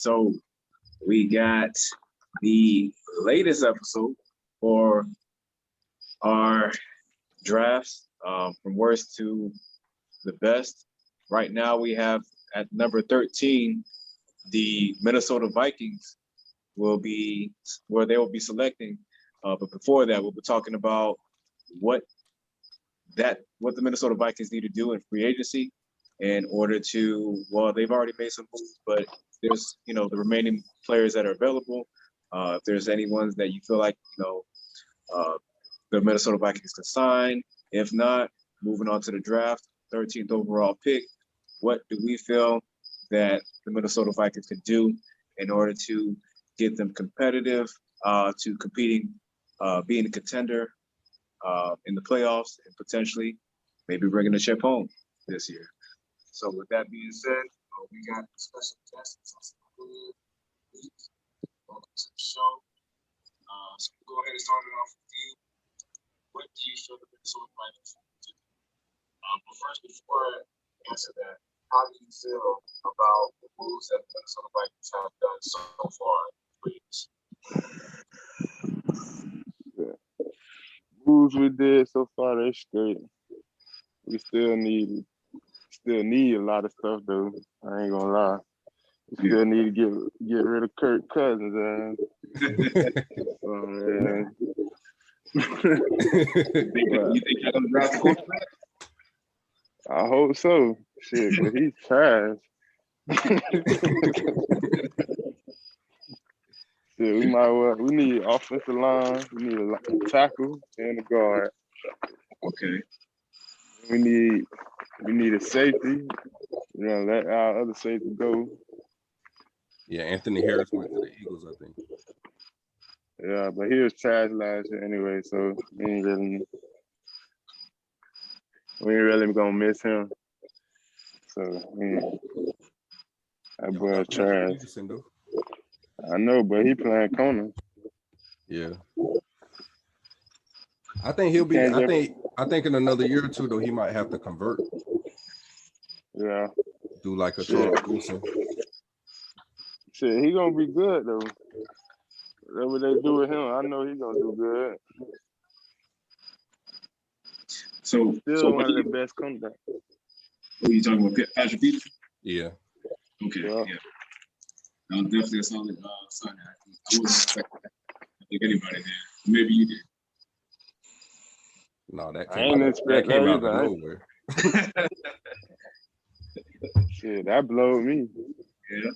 So we got the latest episode for our drafts from worst to the best. Right now we have at number 13, the Minnesota Vikings will be where they will be selecting. But before that, we'll be talking about what the Minnesota Vikings need to do in free agency in order to, well, they've already made some moves, but there's, the remaining players that are available. If there's any ones that you feel like, the Minnesota Vikings can sign. If not, moving on to the draft, 13th overall pick. What do we feel that the Minnesota Vikings can do in order to get them competitive, to competing, being a contender in the playoffs, and potentially maybe bringing a chip home this year? So with that being said, we got special guests. Welcome to the show. So we'll go ahead and start it off with you. What do you feel the Minnesota Vikings do? But first, before I answer that, how do you feel about the moves that the Minnesota Vikings have done so far? Yeah. Moves we did so far, they're straight. We still need a lot of stuff though. I ain't gonna lie. We still need to get rid of Kirk Cousins, man. You think you're gonna draft a quarterback? I hope so. Shit, but he's trash. Shit, we need offensive line, we need a tackle and a guard. Okay. We need a safety. Let our other safety go. Yeah, Anthony Harris went to the Eagles, I think. Yeah, but he was trash last year anyway, so we ain't really gonna miss him. So that boy trash. I know, but he playing corner. Yeah. I think he'll be. I think in another year or two though, he might have to convert. Yeah. Do like a Charles Wilson. Shit, he gonna be good though. Whatever they do with him, I know he's gonna do good. So one of the best comebacks. Who are you talking about? Patrick Peterson? Yeah. Okay. Yeah. Definitely a solid sign. I wouldn't expect that. I think anybody did. Maybe you did. No, that came out of nowhere. Shit, that blowed me. Yeah.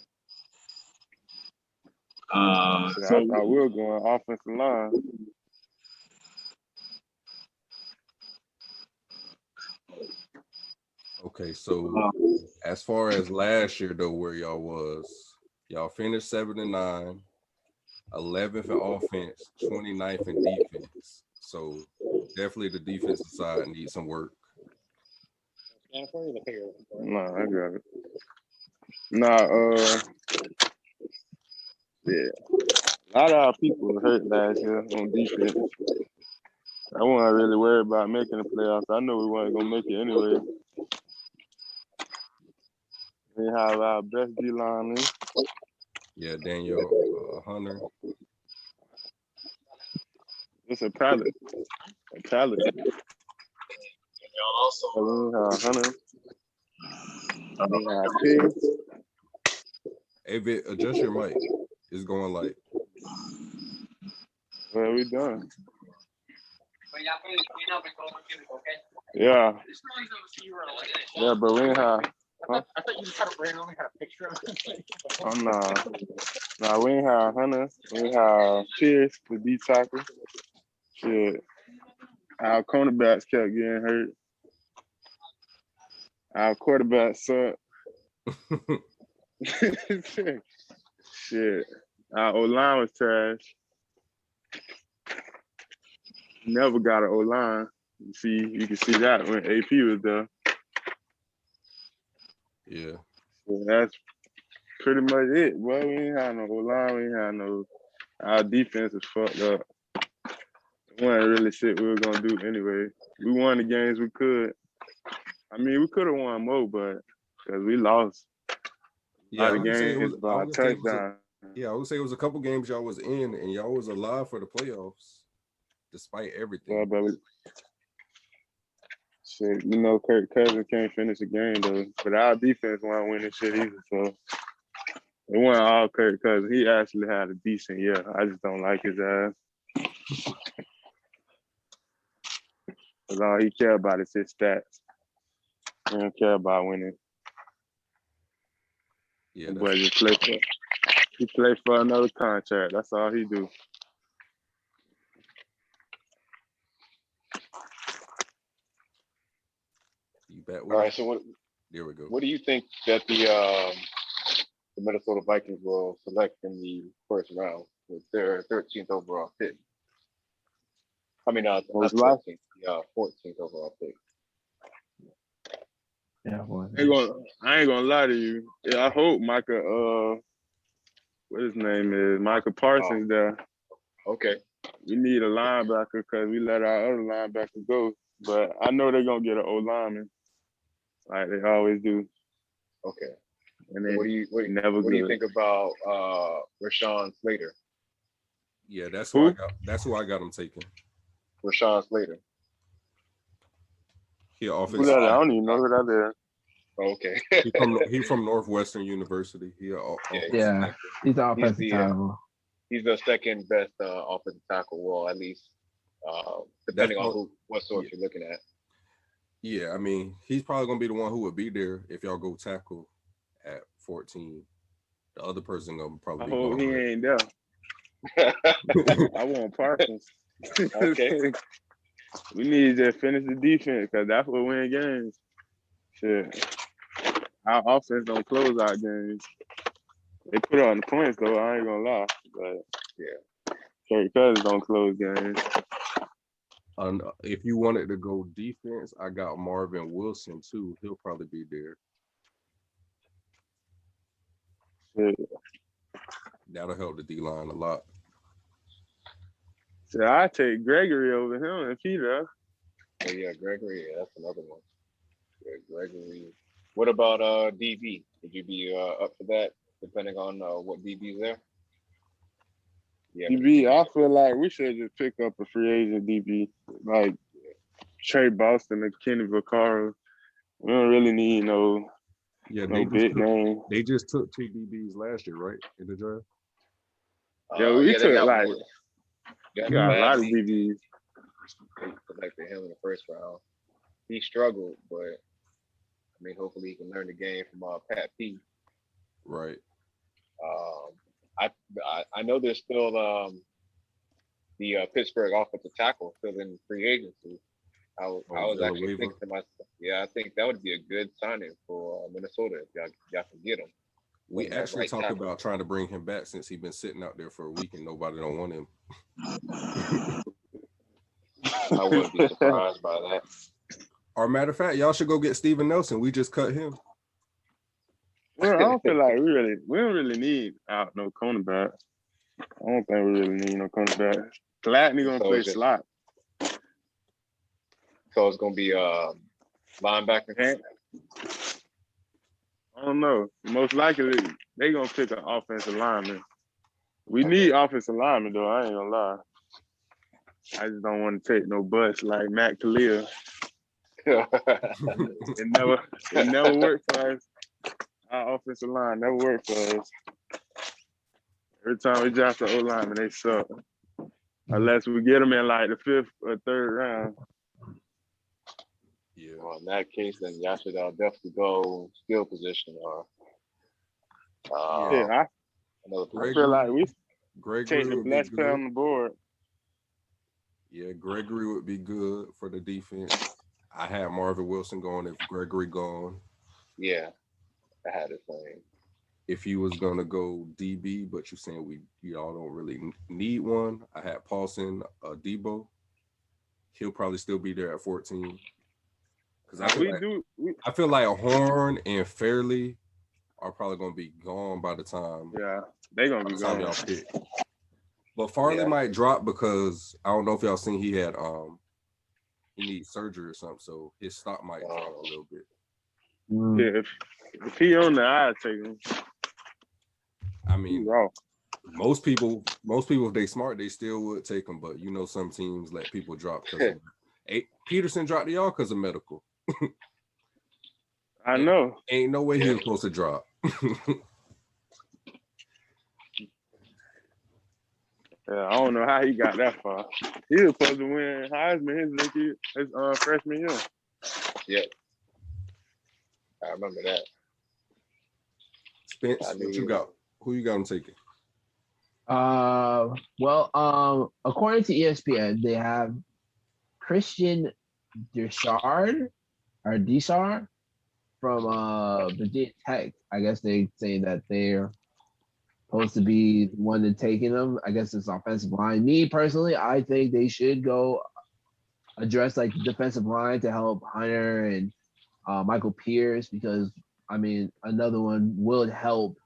I thought we were going offensive line. Okay, so as far as last year though, where y'all finished 7-9, 11th in offense, 29th in defense. So definitely the defensive side needs some work. No, I got it. Yeah. A lot of our people were hurt last year on defense. I wasn't really worried about making the playoffs. I know we weren't gonna make it anyway. We have our best D-line in. Yeah, Daniel Hunter. It's a pallet. And y'all also Hunter. We have Pierce. Hey, Vick, adjust your mic. It's going like. Well, we done. Yeah. Yeah, but we ain't have. Huh? I thought you just had randomly had a picture of it. Oh, no, we ain't have Hunter. We have Pierce, the D tackle. Shit. Our cornerbacks kept getting hurt. Our quarterback sucked. Shit. Our O-line was trash. Never got an O-line. You can see that when AP was there. Yeah. So that's pretty much it. Boy, we ain't had no O-line. We ain't had no. Our defense is fucked up. It wasn't really shit we were gonna do anyway. We won the games we could. I mean, we could have won more, but because we lost Yeah, I the would say it was. games I by a would say it was. touchdown. Yeah, I would say it was a couple games y'all was in, and y'all was alive for the playoffs, despite everything. But shit, Kirk Cousins can't finish a game though. But our defense wasn't winning shit either. So it wasn't all Kirk Cousins. He actually had a decent year. I just don't like his ass. Cause all he care about is his stats. He don't care about winning. Yeah, But he play for another contract. That's all he do. you bet. All right. So There we go. what do you think that the Minnesota Vikings will select in the first round with their 13th overall pick? I mean, not 13th, 14th overall pick. Yeah, boy. I ain't gonna lie to you. Yeah, I hope Micah. What his name is? Micah Parsons there. Okay. We need a linebacker because we let our other linebacker go. But I know they're gonna get an O lineman, like they always do. Okay. And then What do you think about Rashawn Slater? Yeah, that's who I got. That's who I got him taking. Rashawn Slater. He I offensive. don't even know who that is. Okay. He from Northwestern University. Yeah, he's the offensive tackle. He's the second best offensive tackle. Well, at least depending on what source you're looking at. Yeah, I mean, he's probably gonna be the one who would be there if y'all go tackle at 14. The other person gonna probably I be hope gone. he ain't there. I want Parsons. Okay. We need to finish the defense because that's what win games. Shit. Our offense don't close out games. They put on the points though, I ain't gonna lie. But yeah. Kirk Cousins don't close games. If you wanted to go defense, I got Marvin Wilson too. He'll probably be there. Shit. That'll help the D line a lot. So I take Gregory over him if he does. Oh yeah, Gregory. Yeah, that's another one. Yeah, Gregory. What about DB? Would you be up for that, depending on what DB's there? Yeah. DB, I feel like we should just pick up a free agent DB like Trey Boston and Kenny Vaccaro. We don't really need no big name. They just took 2 DBs last year, right, in the draft? Yeah, we took like got a lot of DBs. They selected him in the first round. He struggled, but I mean, hopefully he can learn the game from Pat P. Right. I know there's still the Pittsburgh offensive tackle still in free agency. I was actually thinking to myself, yeah, I think that would be a good signing for Minnesota if y'all can get him. We actually talked about trying to bring him back since he's been sitting out there for a week and nobody don't want him. I wouldn't be surprised by that. Or matter of fact, y'all should go get Steven Nelson. We just cut him. Well, I don't feel like we don't really need no cornerback. I don't think we really need no cornerback. Gladney gonna play slot. So it's gonna be linebacker. I don't know. Most likely they gonna pick an offensive lineman. We need offensive linemen though. I ain't gonna lie. I just don't want to take no butts like Matt Khalil. It never worked for us. Our offensive line never worked for us. Every time we draft the O-lineman, they suck. Unless we get them in like the 5th or 3rd round. Yeah. Well, in that case, then y'all should definitely go skill position or. I feel like we take the best player on the board. Yeah, Gregory would be good for the defense. I had Marvin Wilson going if Gregory gone. Yeah, I had the same. If he was gonna go DB, but you're saying y'all don't really need one, I had Paulson, Debo. He'll probably still be there at 14. Because I feel like Horn and Fairley are probably gonna be gone by the time. Yeah, they're gonna be gone. Y'all pick. But Farley might drop because I don't know if y'all seen he had he needs surgery or something, so his stock might drop a little bit. Yeah, if he on there, I'd take him. I mean, Raw. most people, if they smart, they still would take him. But you know, some teams let people drop because Peterson dropped to y'all because of medical. I know. Ain't no way he was supposed to drop. Yeah, I don't know how he got that far. He was supposed to win Heisman his freshman year. Yeah, I remember that. Spence, what you got? Who you got him taking? Well, according to ESPN, they have Christian Dishard or Dishard from Virginia Tech. I guess they say that they're supposed to be the one that taking them. I guess it's offensive line. Me personally, I think they should go address like the defensive line to help Hunter and Michael Pierce, because I mean another one will help,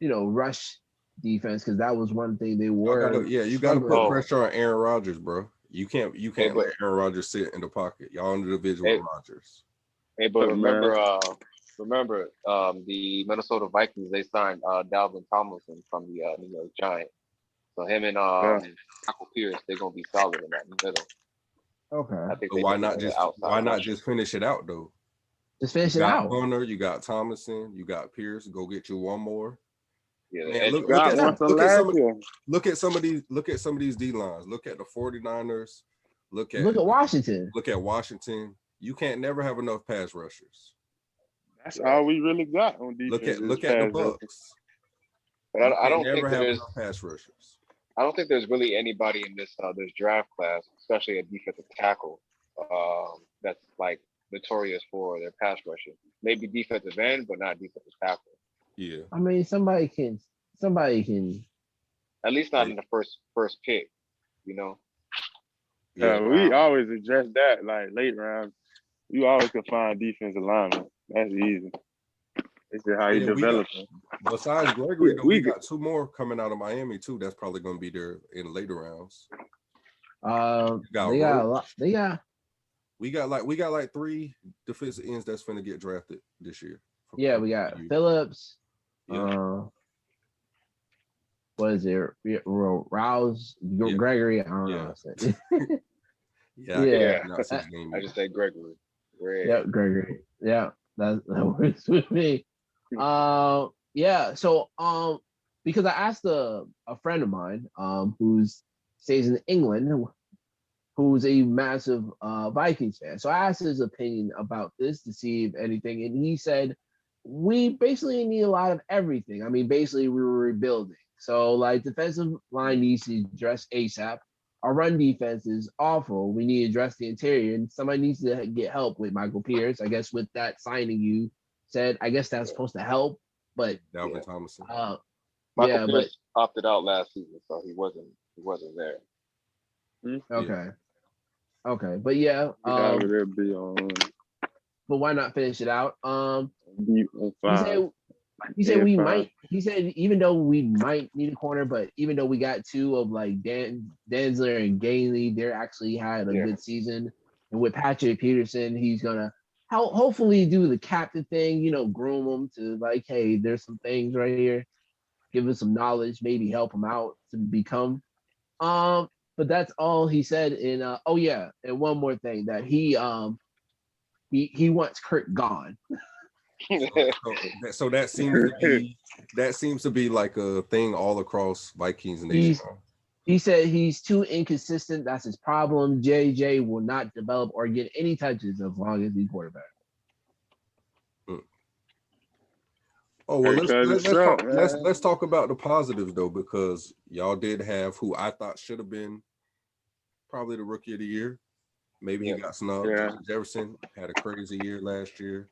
rush defense, because that was one thing they were. You got to put pressure on Aaron Rodgers, bro. You can't let Aaron Rodgers sit in the pocket. Y'all in the division with Rodgers. Hey, but remember the Minnesota Vikings, they signed Dalvin Tomlinson from the New York Giants. So him and Michael Pierce, they're gonna be solid in that middle. Okay. I think so why not just finish it out though? Just finish it out. Hunter, you got Tomlinson, you got Pierce. Go get you one more. Yeah, man, look at some of these D lines. Look at the 49ers. Look at Washington. Look at Washington. You can't never have enough pass rushers. That's all we really got on defense. Look at the Bucks. But I don't think have enough pass rushers. I don't think there's really anybody in this draft class, especially a defensive tackle, that's like notorious for their pass rushing. Maybe defensive end, but not defensive tackle. Yeah. I mean, somebody can. At least not in the first pick, Yeah, we always address that like late rounds. You always can find defensive linemen. That's easy. It's just how you develop them. Besides Gregory, we got two more coming out of Miami too. That's probably going to be there in later rounds. They got a lot. We got like 3 defensive ends that's finna get drafted this year. Yeah, we got Phillips. Yeah. What is it? Rouse, Gregory. I don't know. I just say Gregory. Yeah, Gregory. Yeah, that works with me. Yeah. So because I asked a friend of mine who stays in England, who's a massive Vikings fan. So I asked his opinion about this to see if anything, and he said we basically need a lot of everything. I mean, basically we were rebuilding. So like defensive line needs to address ASAP. Our run defense is awful. We need to address the interior, and somebody needs to get help with Michael Pierce. I guess with that signing you said, I guess that's supposed to help, but Dalvin Tomlinson. Michael Pierce opted out last season, so he wasn't there. Okay, but but why not finish it out? He said we might. He said even though we might need a corner, but even though we got 2 of like Danzler and Gailey, they're actually had a good season. And with Patrick Peterson, he's gonna hopefully do the captain thing. Groom them to like, hey, there's some things right here. Give us some knowledge, maybe help him out to become. But that's all he said. And and one more thing that he wants Kurt gone. So that seems to be like a thing all across Vikings Nation. He said he's too inconsistent. That's his problem. JJ will not develop or get any touches as long as he's quarterback. Oh well, let's talk about the positives though, because y'all did have who I thought should have been probably the rookie of the year. Maybe he got snubbed. Jefferson had a crazy year last year.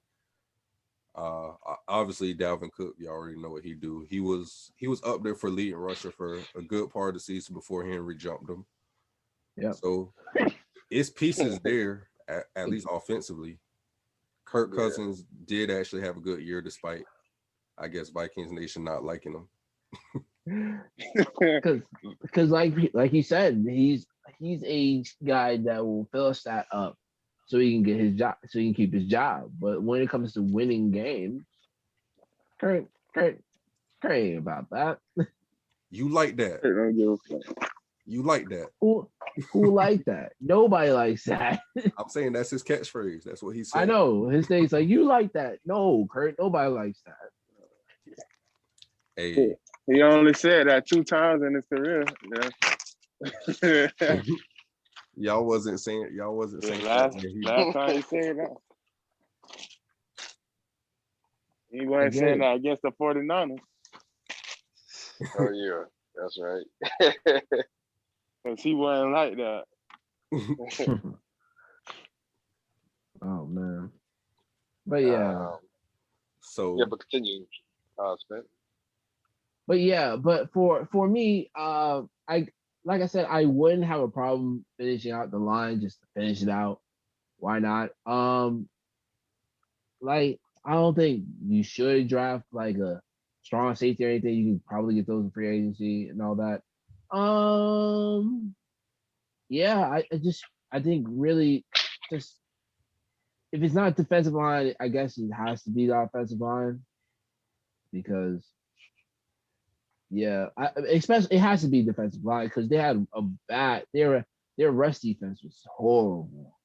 Obviously Dalvin Cook, you already know what he do. He was up there for leading rusher for a good part of the season before Henry jumped him. Yeah. So it's pieces there at least offensively. Kirk Cousins did actually have a good year despite, I guess, Vikings Nation not liking him. Because like he said, he's a guy that will fill a stat up so he can get his job, so he can keep his job. But when it comes to winning games, Kurt Crazy about that. You like that. I don't give a fuck. You like that. Who like that? Nobody likes that. I'm saying that's his catchphrase. That's what he said. I know his thing's like you like that. No, Kurt, nobody likes that. Hey, He only said that 2 times in his career. Yeah. y'all wasn't saying last that. time he said that. He wasn't saying that against the 49ers. Oh yeah, that's right. Because he wasn't like that. Oh man. But yeah. So yeah, but continue, Spence. But yeah, but for me, like I said, I wouldn't have a problem finishing out the line just to finish it out. Why not? Like I don't think you should draft like a strong safety or anything. You can probably get those in free agency and all that. Yeah, I think really just if it's not defensive line, I guess it has to be the offensive line because especially it has to be defensive line because they had a bad their rush defense was horrible.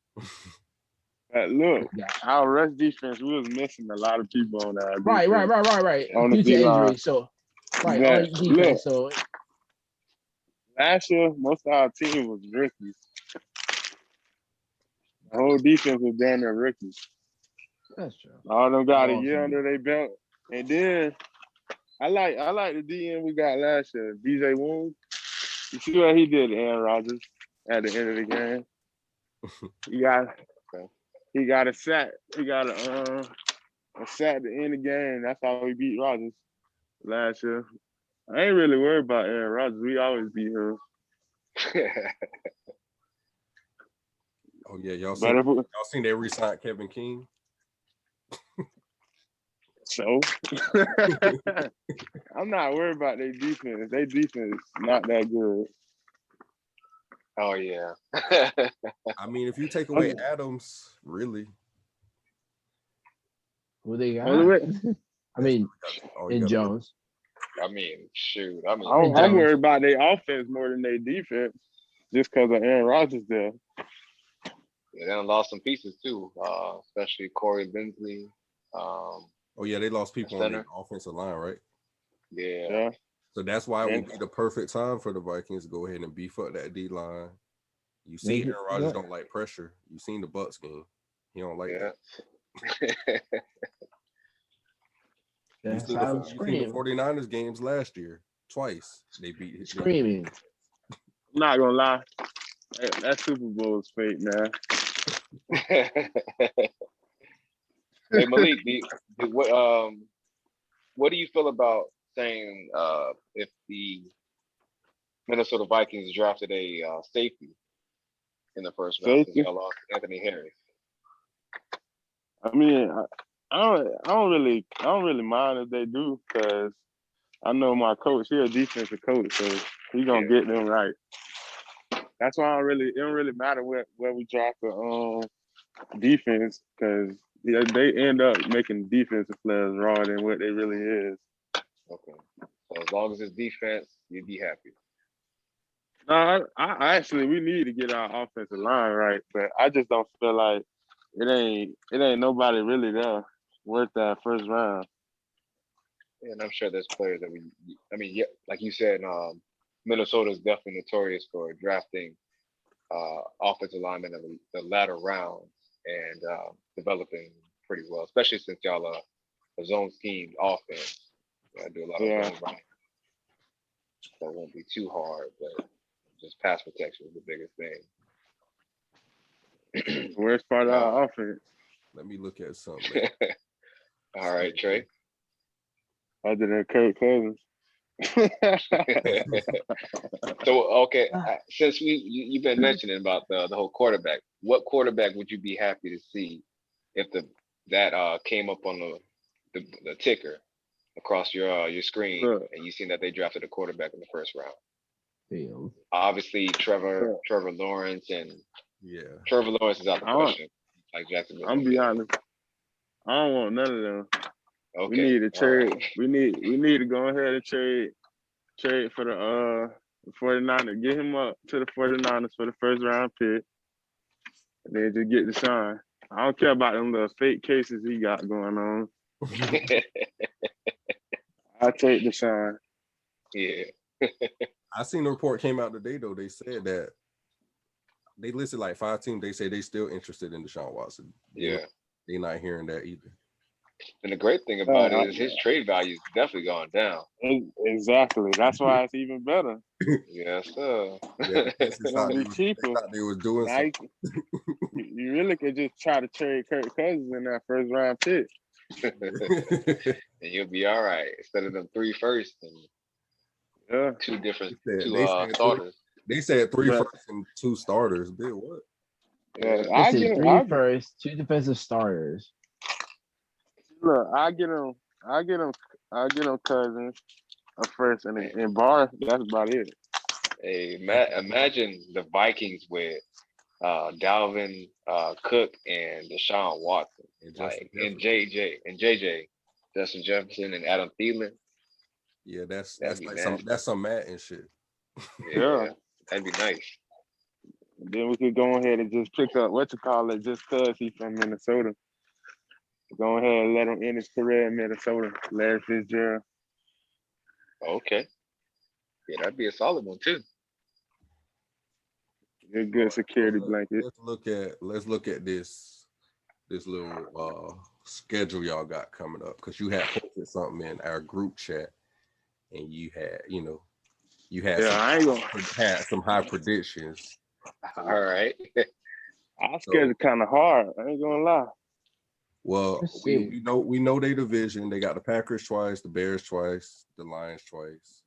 Look, our rush defense, we was missing a lot of people on that. Right. On Due the to D-line. injury, so right on defense. So last year, most of our team was rookies. The whole defense was down there rookies. that's true. All of them got a year under their belt. And then I like the DM we got last year, DJ Woon. You see what he did to Aaron Rodgers at the end of the game? He got a sack. He got a sack at the end of the game. That's how we beat Rodgers last year. I ain't really worried about Aaron Rodgers. We always beat him. oh yeah, y'all seen they re-signed Kevin King? So I'm not worried about their defense. Their defense is not that good. Oh yeah. I mean, if you take away Adams, really. Who they got? I mean, in Jones. I mean, shoot. I mean, I'm worried about their offense more than their defense, just because of Aaron Rodgers there. Yeah, they done lost some pieces too, especially Corey Bensley. Oh yeah, they lost people on the offensive line, right? Yeah. So that's why it would be the perfect time for the Vikings to go ahead and beef up that D line. You see, Aaron Rodgers don't like pressure. You seen the Bucs game; he don't like that. You seen the 49ers games last year twice. They beat his screaming. I'm not gonna lie, that Super Bowl is fake, man. Hey Malik, what do you feel about saying if the Minnesota Vikings drafted a safety in the first round because y'all lost Anthony Harris? I mean, I don't really mind if they do because I know my coach. He's a defensive coach, so he's gonna get them right. That's why it don't really matter where we draft the defense because they end up making defensive players raw than what they really is. Okay, so as long as it's defense, you'd be happy. No, I actually we need to get our offensive line right, but I just don't feel like it ain't nobody really there worth that first round. And I'm sure there's players that like you said, Minnesota is definitely notorious for drafting offensive linemen in the latter rounds and developing pretty well, especially since y'all are a zone scheme offense. I do a lot of zone running. So it won't be too hard, but just pass protection is the biggest thing. Worst part of our offense. Let me look at something. All right, Trey. Other than Kirk Cousins. So okay, since you've been mentioning about the whole quarterback, what quarterback would you be happy to see if that came up on the ticker across your screen and you seen that they drafted a quarterback in the first round? Obviously, Trevor Lawrence and Trevor Lawrence is out the question. Like Jacksonville. I'm be honest. I don't want none of them. Okay. We need to all trade. right. We need to go ahead and trade for the 49ers. Get him up to the 49ers for the first round pick. And then just get Deshaun. I don't care about them little fake cases he got going on. I'll take Deshaun. Yeah. I seen a report came out today though. They said that they listed like 5 teams. They say they still interested in Deshaun Watson. Yeah. They not hearing that either. And the great thing about it is his trade value is definitely gone down. Exactly. That's why it's even better. Yes, sir. Yeah, It's gonna be cheaper. they thought they was doing Now something. you really could just try to trade Kirk Cousins in that first round pick. And you'll be all right. Instead of them 3 firsts and Yeah. two different They said starters. They said 3 But- firsts and 2 starters. Did what? Yeah, They I said get him. 3 firsts, 2 defensive starters. Look, I get him Cousins a first and Barr. That's about it. Hey, imagine the Vikings with Dalvin Cook and Deshaun Watson, And like Justin and JJ, Justin Jefferson and Adam Thielen. Yeah, that's That'd be like some Madden shit. Yeah. That'd be nice. Then we could go ahead and just pick up just cause he's from Minnesota. Go ahead and let him end his career in Minnesota. Larry Fitzgerald. Okay. Yeah, that'd be a solid one too. A good security blanket. Let's look at this little schedule y'all got coming up, because you had posted something in our group chat and you had had some high predictions. All right. Our schedule kind of hard. I ain't gonna lie. Well, Let's see. we know their division. They got the Packers twice, the Bears twice, the Lions twice.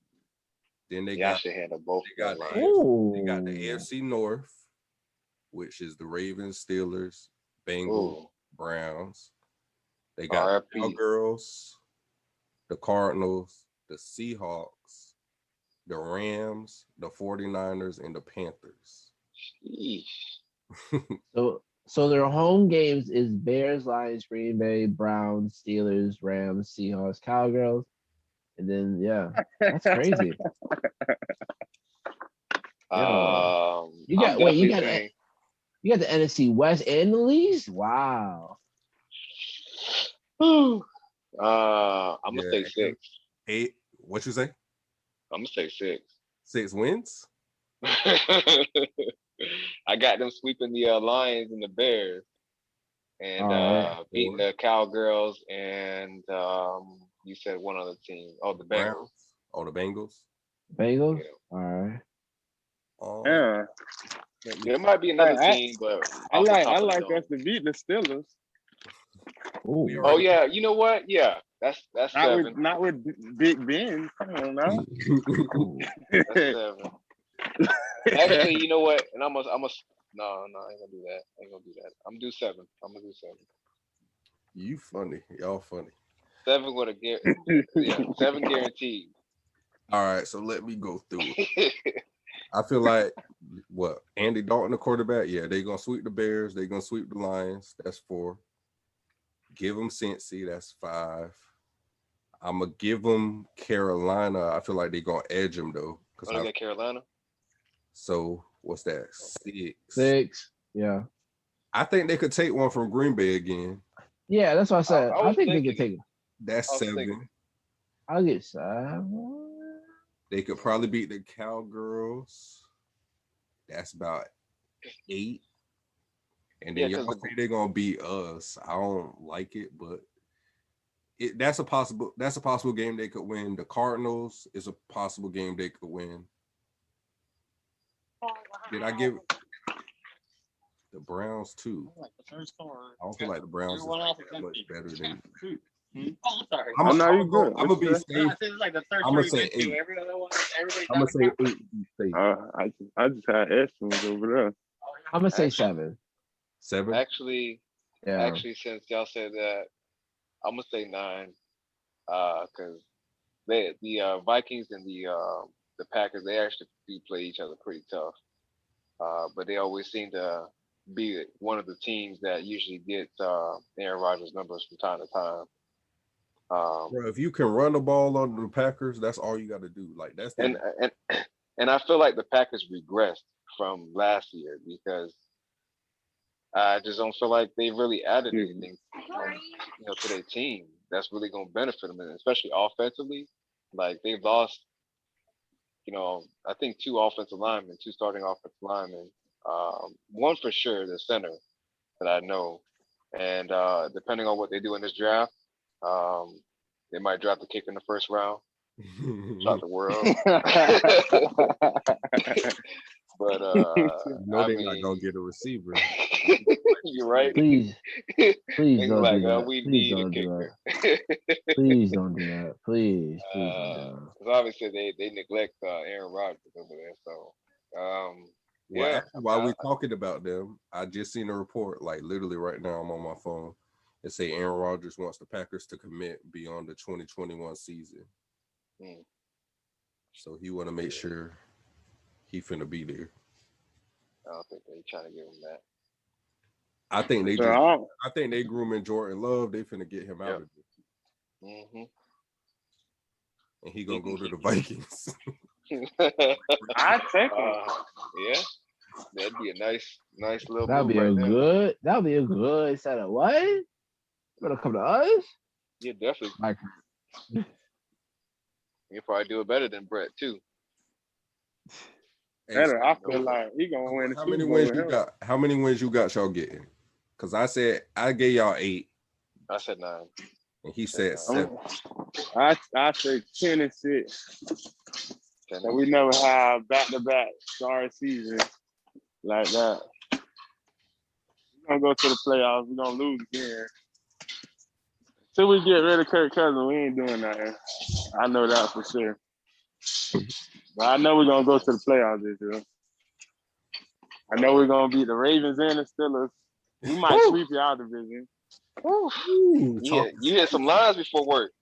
Then they got should handle both. they got the AFC North, which is the Ravens, Steelers, Bengals, Browns. They got the Cowgirls, the Cardinals, the Seahawks, the Rams, the 49ers, and the Panthers. So their home games is Bears, Lions, Green Bay, Browns, Steelers, Rams, Seahawks, Cowgirls, and then that's crazy. You got the NFC West and the East. Wow. I'm gonna say 6. 8. What you say? I'm gonna say 6. 6 wins? I got them sweeping the Lions and the Bears, and beating the Cowgirls, and you said one other team. Oh, the Bengals. The Bengals. Bengals. Yeah. All right. Yeah. There might be another team, but I like us to beat the Steelers. Ooh. Oh yeah, you know what? Yeah, that's Not 7. not with Big Ben. Come on now. That's 7. Actually, you know what? And no, I ain't gonna do that. I'm gonna do 7. You funny. Y'all funny. 7 with a 7 guaranteed. All right, so let me go through it. I feel like Andy Dalton, the quarterback. Yeah, they're gonna sweep the Bears. They're gonna sweep the Lions. That's 4. Give them Cincy. That's 5. I'm gonna give them Carolina. I feel like they're gonna edge them though. They got Carolina. So what's that? 6. 6. Yeah. I think they could take one from Green Bay again. Yeah, that's what I said. I think they could take it. That's 7. I'll get 7. They could probably beat the Cowgirls. That's about 8. And then y'all say they're gonna beat us. I don't like it, but that's a possible game they could win. The Cardinals is a possible game they could win. Did I give the Browns too? I don't feel like the Browns is that much better than. Oh, sorry. I'm gonna be safe. It's like the third I'm gonna say 8. Every other one, I'm gonna say 8. I just had estimates over there. I'm gonna say 7. 7. Actually, since y'all said that, I'm gonna say 9. Because the Vikings and the Packers, they actually do play each other pretty tough. But they always seem to be one of the teams that usually get Aaron Rodgers numbers from time to time. Bro, if you can run the ball on the Packers, that's all you got to do. Like that's the and I feel like the Packers regressed from last year because I just don't feel like they really added anything, to their team that's really gonna benefit them, and especially offensively. Like they've lost, I think two starting offensive linemen. One for sure, the center that I know, and depending on what they do in this draft, they might drop the kick in the first round. Shock the world. But they're not gonna get a receiver. You're right. Please don't like, do that. we Please need don't a do kicker. that. Please don't do that. Please don't do that. Because obviously they neglect Aaron Rodgers over there. So while we're talking about them, I just seen a report, like literally right now, I'm on my phone. It say Aaron Rodgers wants the Packers to commit beyond the 2021 season. So he want to make sure he finna be there. I don't think they trying to give him that. I think they I think they grooming Jordan Love. They finna get him out of there. And he gonna go to the Vikings. I take him. Yeah, that'd be a nice little. That'd be a good setup. What? You gonna come to us? Yeah, definitely. He'll probably do it better than Brett too. Better, I feel like he gonna win. How many wins you got? How many wins you got? Y'all getting? Because I said I gave y'all 8. I said 9. And he said 7. I said 10 and 6. So we never have back-to-back start season like that. We're gonna go to the playoffs. We're gonna lose again. Till we get rid of Kirk Cousins, we ain't doing nothing. I know that for sure. But I know we're gonna go to the playoffs this year. I know we're gonna beat the Ravens and the Steelers. We might sweep you out of the division. You hit some lines before work.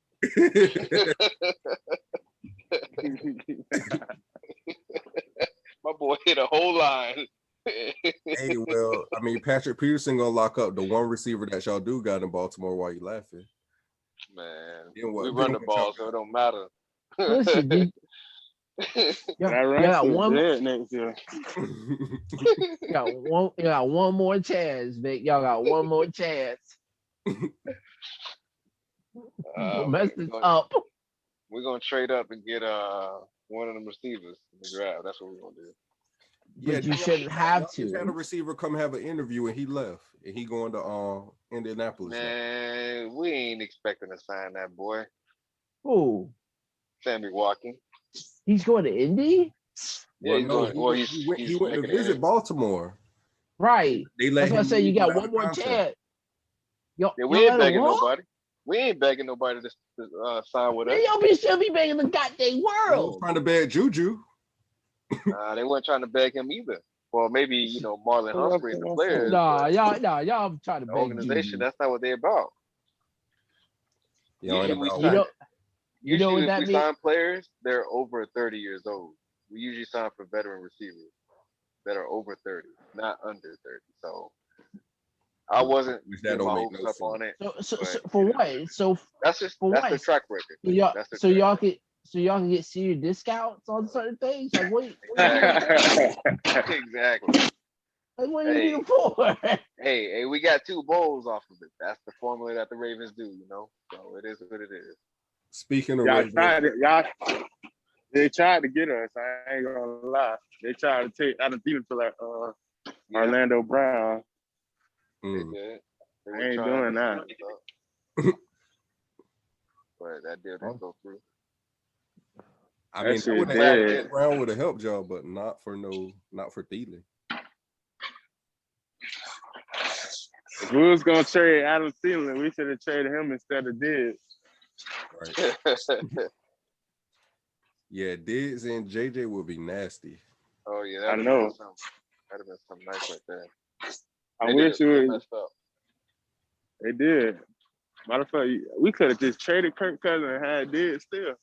My boy hit a whole line. Hey, well, I mean, Patrick Peterson gonna lock up the one receiver that y'all do got in Baltimore while you laughing. Man, we run the ball, so it don't matter. Listen, dude. Yeah, one next year. You got one more chance, Vic. Y'all got one more chance. Mess this up. We're gonna trade up and get one of them receivers in the draft. That's what we're gonna do. But you shouldn't have to. Had a receiver come have an interview and he left, and he going to Indianapolis. Man, we ain't expecting to sign that boy. Who? Sammy Watkins. He's going to Indy? Yeah, he went to visit Baltimore. Right. That's why I say you got one more chance. We ain't begging nobody. We ain't begging nobody to sign with us. Y'all should be begging the goddamn world. I was trying to beg Juju. They weren't trying to beg him either. Well, maybe Marlon Humphrey and the players. Y'all trying to beg organization. Juju. That's not what they're about. Usually when that we sign players, they're over 30 years old. We usually sign for veteran receivers that are over 30, not under 30. So I wasn't getting my hopes up on it. So for what? So that's the track record. So y'all can get senior discounts on certain things. Like wait. Exactly. Like what are you for? Hey, we got 2 bowls off of it. That's the formula that the Ravens do. So it is what it is. Speaking of they tried to get us. I ain't gonna lie. They tried to take Adam Thielen for Orlando Brown. They did. I ain't doing that. But that deal didn't go through. I mean, Brown would have helped y'all, but not for Thielen. If we was gonna trade Adam Thielen, we should have traded him instead of Diggs. Right. Yeah, Diggs and JJ would be nasty. Oh yeah, I know. That'd have been something nice right there. I wish it was. They did. Matter of fact, we could have just traded Kirk Cousins and had Diggs still.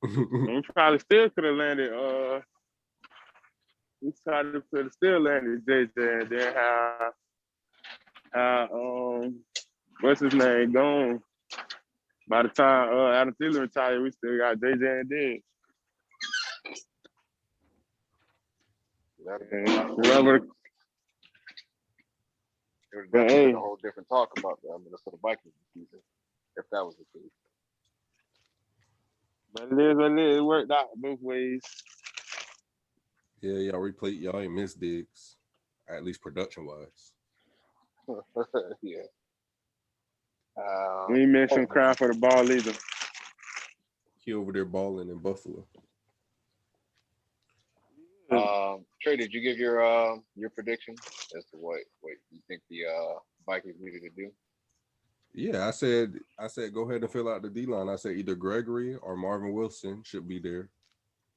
And we probably still could have landed. We could have still landed JJ and then have what's his name gone. By the time Adam Thielen retired, we still got JJ and Diggs. Whoever. It would definitely been a whole different talk about the Minnesota Vikings this season if that was the case. But it is what it is. It worked out both ways. Yeah, y'all replayed. Y'all ain't missed Diggs, at least production wise. Yeah. We ain't mentioned crying for the ball either. He over there balling in Buffalo. Trey, did you give your prediction as to what you think the Vikings needed to do? Yeah, I said go ahead and fill out the D line. I said either Gregory or Marvin Wilson should be there.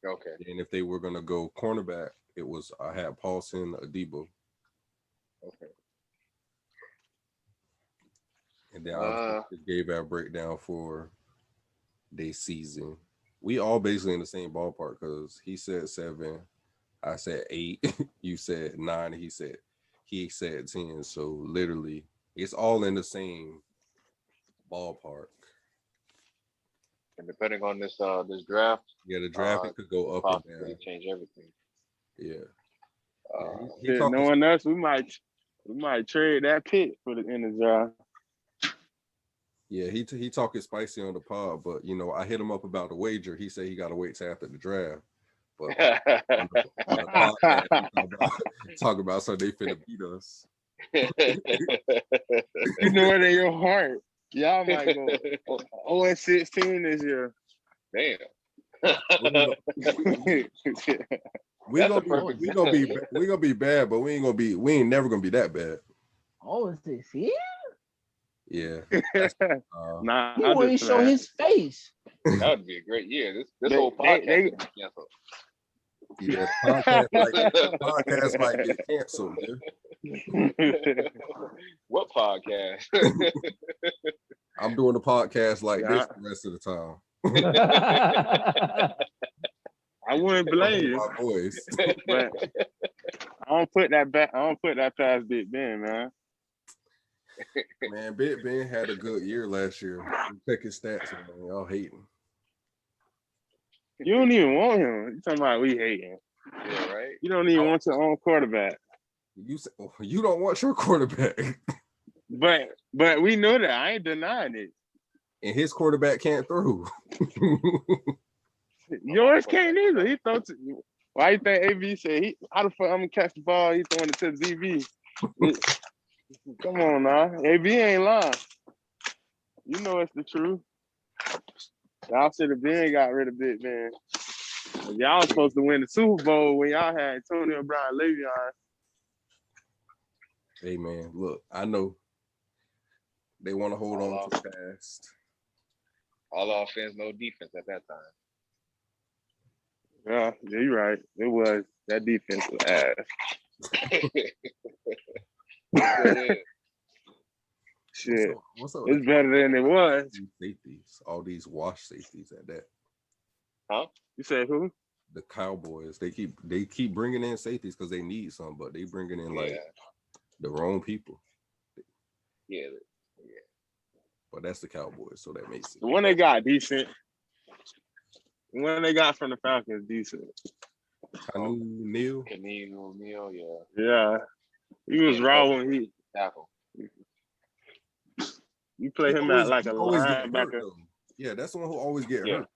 Okay. And if they were gonna go cornerback, I had Paulson, Adebo. Okay. And then I just gave our breakdown for their season. We all basically in the same ballpark because he said 7, I said 8, you said 9, he said 10. So literally, it's all in the same ballpark. And depending on this draft, Yeah, the draft it could go up and down. Change everything. Yeah. Knowing us, we might trade that pick for the end of the draft. Yeah, he talking spicy on the pod, but I hit him up about the wager. He said he got to wait till after the draft. But on the podcast, talk about so they finna beat us. You know it in your heart. Y'all might go 0-16 this year. Damn. we gonna be bad, but we ain't never gonna be that bad. Oh, is this here? Yeah. Nah, He won't even show his face. That would be a great year. This whole podcast would be canceled. Yeah, podcast might get canceled, dude. What podcast? I'm doing a podcast like this the rest of the time. I wouldn't blame you. My voice. But I don't put that past Big Ben, man. Man, Big Ben had a good year last year. Check his stats, man. Y'all hating. You don't even want him. You talking about we hating. Yeah, right. You don't even want your own quarterback. You don't want your quarterback. But we know that. I ain't denying it. And his quarterback can't throw. Yours can't either. He throw to you. Why you think AB said how the fuck I'm gonna catch the ball? He throwing it to the DB. Come on now. AB ain't lying. You know it's the truth. Y'all should have been got rid of Big Ben. Y'all was supposed to win the Super Bowl when y'all had Antonio Brown, Le'Veon. Hey man, look, I know they want to hold on too fast. All offense, no defense at that time. Yeah, you're right. It was. That defense was ass. Shit. What's up? It's better than it was. Safeties, all these wash safeties at that. Huh? You said who? The Cowboys. They keep bringing in safeties because they need some, but they bringing in like the wrong people. Yeah. But that's the Cowboys, so that makes it. The one they got decent. The one they got from the Falcons decent. Neal, yeah. Yeah. He was raw when he tackle. You play him at like a linebacker. Yeah, that's the one who always get hurt.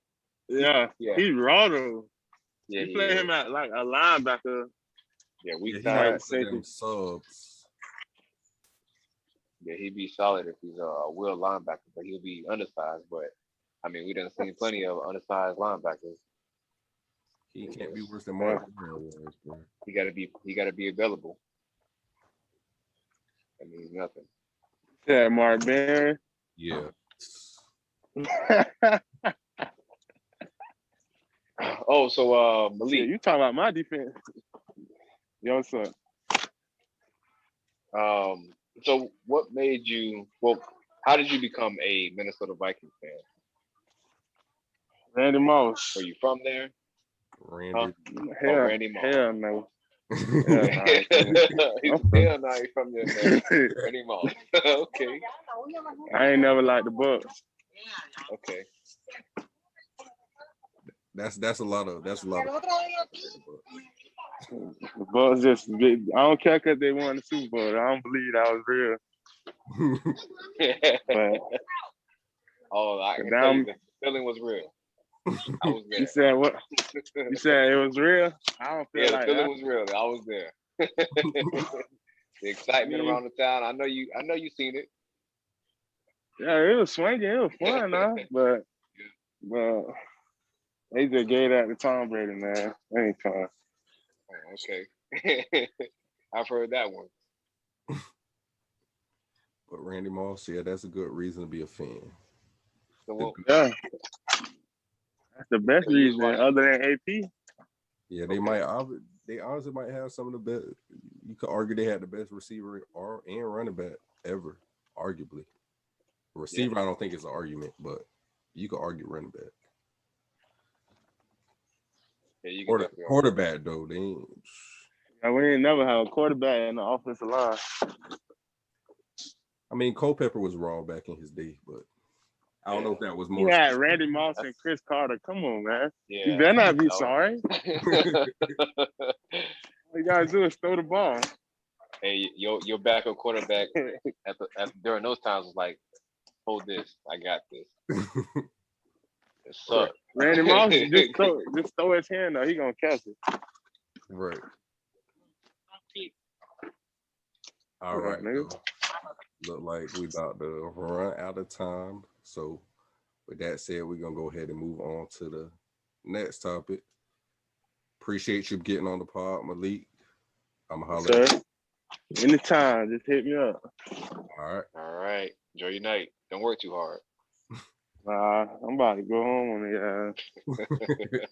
Yeah. He's raw though. Yeah, you play him at like a linebacker. Yeah, he might play them subs. Yeah, he'd be solid if he's a will linebacker, but he'll be undersized. But I mean, we done seen plenty of undersized linebackers. He can't be worse than Mark was, bro. He gotta be available. That means nothing. Yeah, Mark Barron. Yeah. Oh, so Malik, you talking about my defense? Yo, son. So what made you? Well, how did you become a Minnesota Vikings fan? Randy Moss. Are you from there? Randy. Randy Moss. Hell no. He's hell no, he's from there. Randy Moss. Okay. I ain't never liked the Bucks. Okay. That's a lot of Bucks just I don't care because they won the Super Bowl. I don't believe that was real. But Oh, I can tell down, you the feeling was real. I was there. you said what? You said it was real? I don't feel Yeah, the like feeling that. was real. I was there. The excitement around the town. I know you seen it. Yeah, it was swinging. It was fun, huh? But they just gave that to Tom Brady, man. That ain't fun. Oh, okay. I've heard that one. But Randy Moss, yeah, that's a good reason to be a fan. So what, Yeah. That's the best So you was reason watching- other than AP. Yeah, they honestly might have some of the best. You could argue they had the best receiver and running back ever, arguably. Receiver, I don't think it's an argument, but you could argue running back. Yeah, you can Quarterback though, they ain't. Yeah, we ain't never had a quarterback in the offensive line. I mean, Culpepper was raw back in his day, but I don't know if that was You more. had Randy Moss and Chris Carter. Come on, man. Yeah. You better not be No. sorry. All you gotta do is throw the ball. Hey, your backup quarterback at during those times was like, hold this, I got this. It sucked. Randy Moss just throw his hand up. He gonna catch it. Right. All right. nigga. Look like we about to run out of time. So with that said, we're gonna go ahead and move on to the next topic. Appreciate you getting on the pod, Malik. I'm hollering. Sir, anytime, just hit me up. All right. Enjoy your night. Don't work too hard. I'm about to go home on the